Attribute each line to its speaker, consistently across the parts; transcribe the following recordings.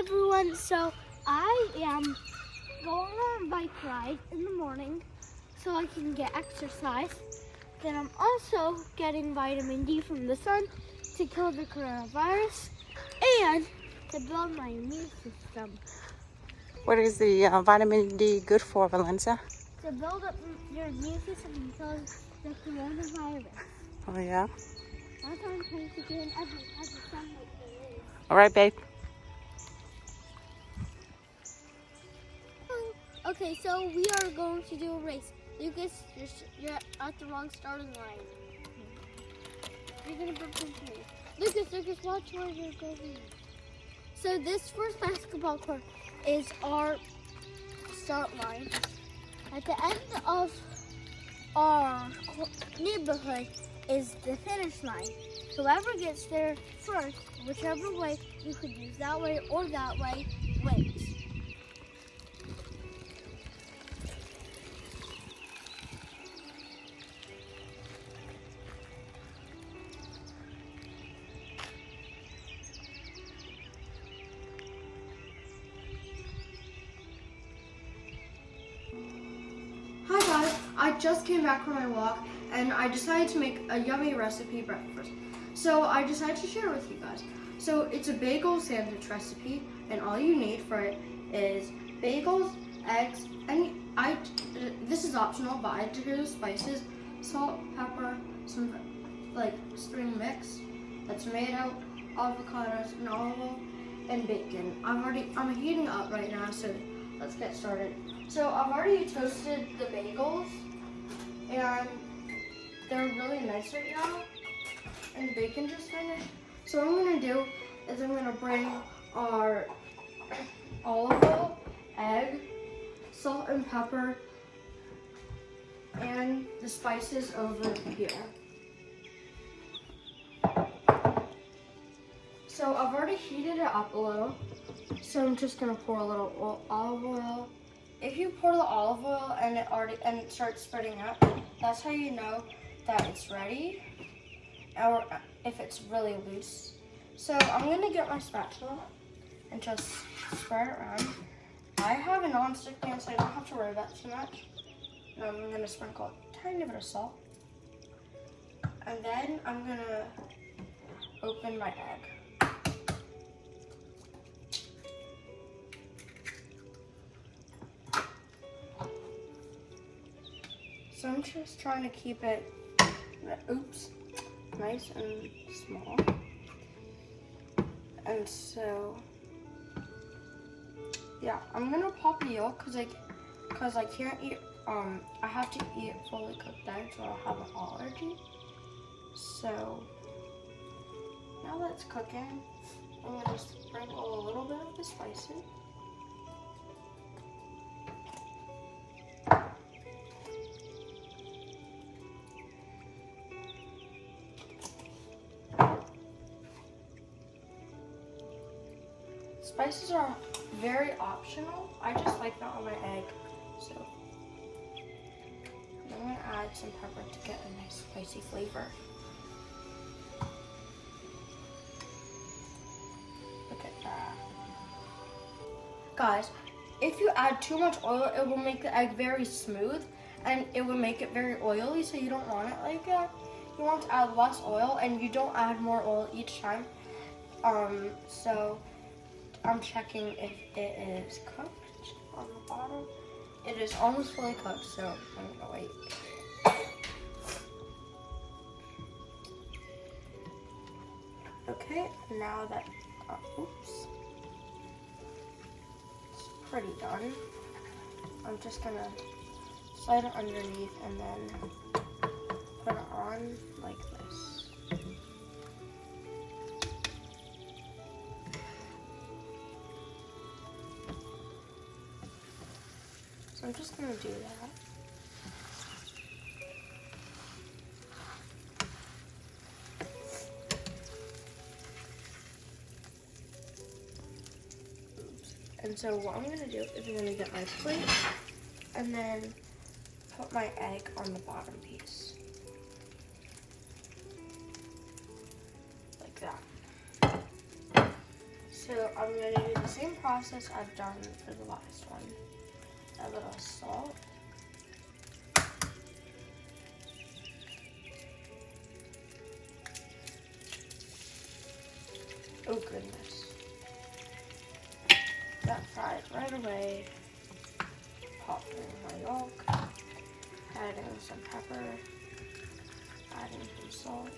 Speaker 1: everyone. So I am going on a bike ride in the morning so I can get exercise. Then I'm also getting vitamin D from the sun to kill the coronavirus and to build my immune system.
Speaker 2: What is the vitamin D good for, Valencia?
Speaker 1: To build up your immune system and kill the coronavirus.
Speaker 2: Oh, yeah?
Speaker 1: That's what I'm trying to do in every sunlight there is.
Speaker 2: All right, babe.
Speaker 1: Okay, so we are going to do a race. Lucas, you're at the wrong starting line. You're gonna bump into me. Lucas, watch where you're going. So this first basketball court is our start line. At the end of our neighborhood is the finish line. Whoever gets there first, whichever way you could use, that way or that way, wins.
Speaker 3: Hi guys, I just came back from my walk and I decided to make a yummy recipe breakfast. So I decided to share with you guys. So it's a bagel sandwich recipe and all you need for it is bagels, eggs, and this is optional, but I do spices, salt, pepper, some like spring mix, that's tomato, avocados, and olive oil, and bacon. I'm heating up right now, so let's get started. So I've already toasted the bagels and they're really nice right now. And the bacon just finished. So what I'm gonna do is I'm gonna bring our olive oil, egg, salt and pepper, and the spices over here. So I've already heated it up a little. So I'm just gonna pour a little olive oil. If you pour the olive oil and it starts spreading out, that's how you know that it's ready, or if it's really loose. So I'm gonna get my spatula and just spread it around. I have a non-stick pan, so I don't have to worry about too much. And I'm gonna sprinkle a tiny bit of salt, and then I'm gonna open my egg. So I'm just trying to keep it, nice and small. And so, yeah, I'm gonna pop the yolk because I can't eat, I have to eat fully cooked eggs or I'll have an allergy. So, now that it's cooking, I'm gonna sprinkle a little bit of the spices. Spices are very optional. I just like that on my egg. So I'm gonna add some pepper to get a nice spicy flavor. Look at that. Guys, if you add too much oil, it will make the egg very smooth and it will make it very oily, so you don't want it like that. You want to add less oil and you don't add more oil each time. So I'm checking if it is cooked on the bottom. It is almost fully cooked, so I'm gonna wait. Okay, now that, it's pretty done. I'm just gonna slide it underneath and then put it on like this. I'm just gonna do that. And so what I'm gonna do is I'm gonna get my plate and then put my egg on the bottom piece. Like that. So I'm going to do the same process I've done for the last one. A little salt. Oh goodness. That fried right away. Pop in my yolk. Adding some pepper. Adding some salt.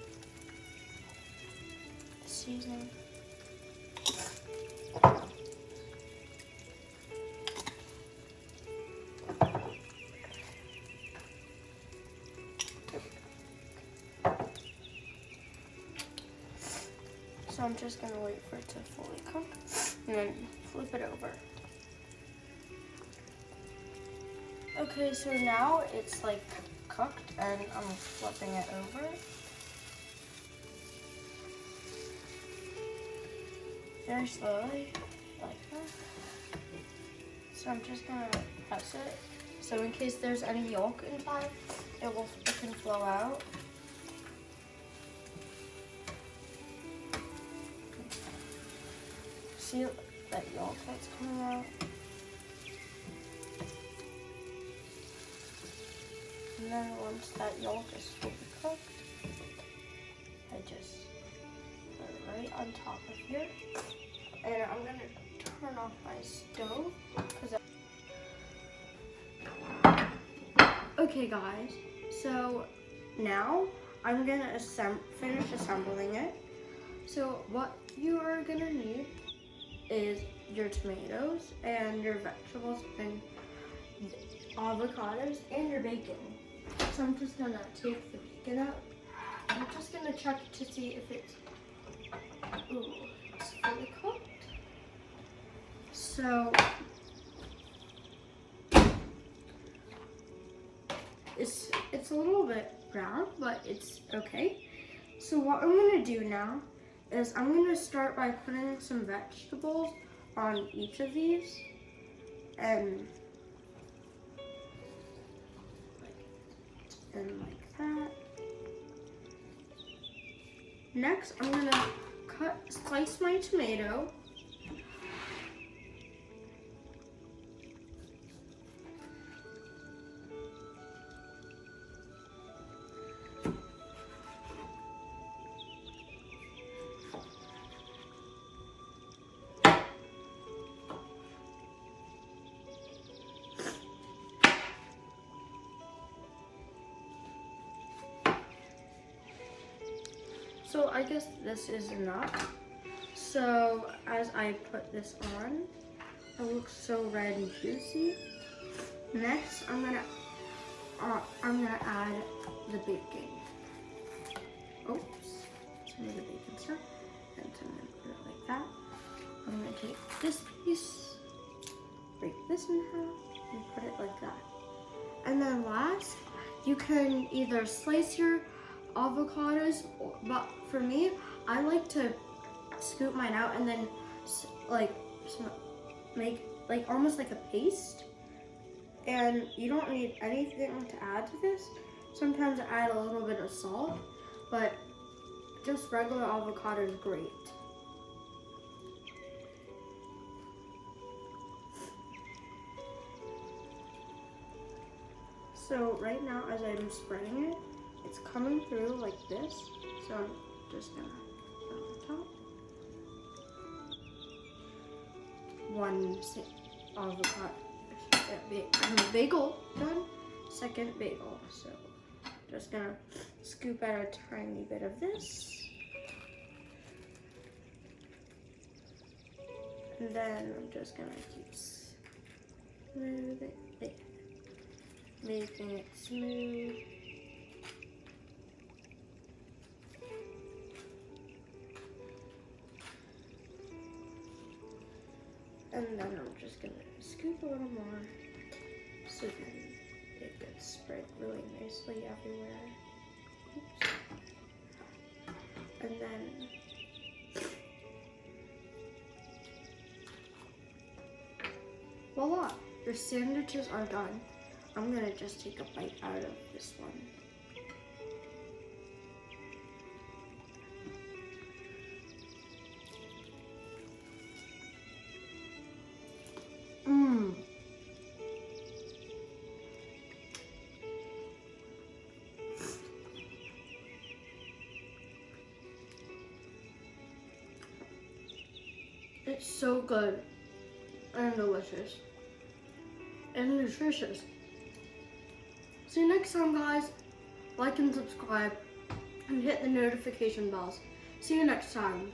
Speaker 3: Seasoning. So I'm just gonna wait for it to fully cook and then flip it over. Okay, so now it's like cooked and I'm flipping it over. Very slowly, like that. So I'm just gonna press it. So in case there's any yolk inside, it can flow out. See that yolk that's coming out? And then once that yolk is fully cooked, I just put it right on top of here. And I'm gonna turn off my stove. Okay guys, so now I'm gonna finish assembling it. So what you are gonna need is your tomatoes and your vegetables and avocados and your bacon. So I'm just gonna take the bacon out. I'm just gonna check to see if it's fully cooked. So it's a little bit brown, but it's okay. So what I'm gonna do now is I'm gonna start by putting some vegetables on each of these and like that. Next, I'm gonna slice my tomato. So I guess this is enough. So as I put this on, it looks so red and juicy. Next, I'm gonna add the bacon. Oops, some of the bacon stuff, and so I'm gonna put it like that. I'm gonna take this piece, break this in half, and put it like that. And then last, you can either slice your avocados, but for me, I like to scoop mine out and then make like almost like a paste. And you don't need anything to add to this. Sometimes I add a little bit of salt, but just regular avocado is great. So right now, as I'm spreading it, it's coming through like this. So I'm just gonna put on top. One avocado, bagel done. Second bagel. So just gonna scoop out a tiny bit of this. And then I'm just gonna keep smoothing it, making it smooth. And then I'm just gonna scoop a little more so then it gets spread really nicely everywhere. Oops. And then voila, your sandwiches are done. I'm gonna just take a bite out of this one. It's so good and delicious and nutritious. See you next time, guys. Like and subscribe and hit the notification bells. See you next time.